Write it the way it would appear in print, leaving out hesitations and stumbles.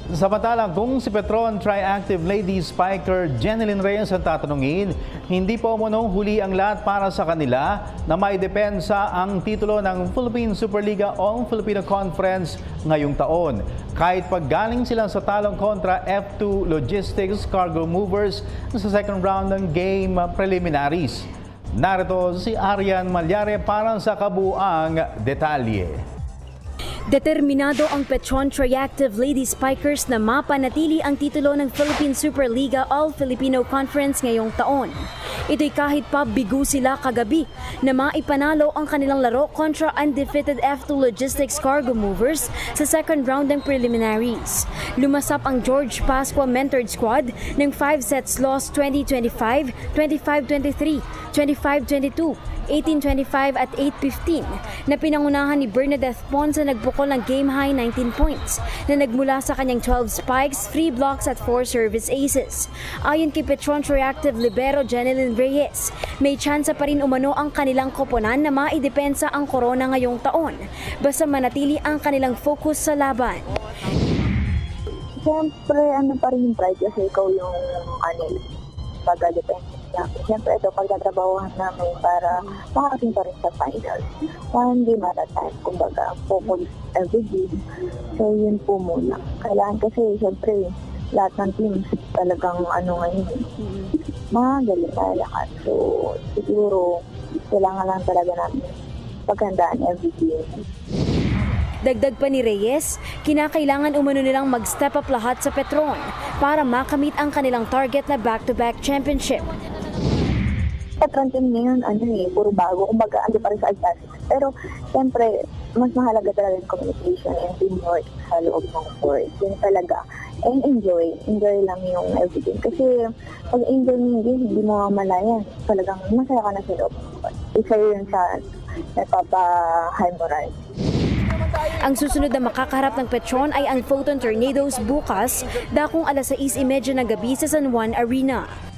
Samantalang kung si Petron Triactive Lady Spiker Jenilyn Reyes ang tatanungin, hindi pa umunong huli ang lahat para sa kanila na maidepensa ang titulo ng Philippine Superliga o Filipino Conference ngayong taon. Kahit paggaling silang sa talong kontra F2 Logistics Cargo Movers sa second round ng game preliminaries. Narito si Arian Malyare para sa kabuuang detalye. Determinado ang Petron Triactive Lady Spikers na mapanatili ang titulo ng Philippine Superliga All-Filipino Conference ngayong taon. Ito'y kahit pa bigo sila kagabi na maipanalo ang kanilang laro kontra undefeated F2 Logistics Cargo Movers sa second round ng preliminaries. Lumasap ang George Pascua mentored squad ng 5 sets loss 20-25, 25-23, 25-22, 18-25 at 8-15 na pinangunahan ni Bernadette Ponce na nagbukol ng game high 19 points na nagmula sa kanyang 12 spikes, 3 blocks at 4 service aces. Ayon kay Petron Reactive Libero Jenilyn Reyes, may tsansa pa rin umano ang kanilang koponan na maidepensa ang corona ngayong taon basta manatili ang kanilang focus sa laban. Siyempre, pa rin yung pride kasi ikaw yung pag-depensa. Siyempre, ito pagtatrabahuhan namin para makarating pa rin sa finals. One game at a time, kumbaga, focus every game. So, yun po muna. Kailangan kasi, siyempre, lahat ng teams talagang ngayon, magaling na lahat. So, siguro, kailangan lang talaga namin paghandaan every game. Dagdag pa ni Reyes, kinakailangan umano nilang mag-step up lahat sa Petron para makamit ang kanilang target na back-to-back championship. Petron team ngayon, puro bago, kumbaga, pa rin sa adjustment. Pero, siyempre, mas mahalaga talaga yung communication and teamwork sa loob ng court. Yun talaga. And enjoy lang yung everything. Kasi, pag enjoy mo yung game, hindi mo mamalayan. Talagang masaya ka na sa loob ng court. Isa yun sa nagpapa-high moral. Ang susunod na makakaharap ng Petron ay ang Photon Tornadoes bukas, dakong 6:30 ng gabi sa San Juan Arena.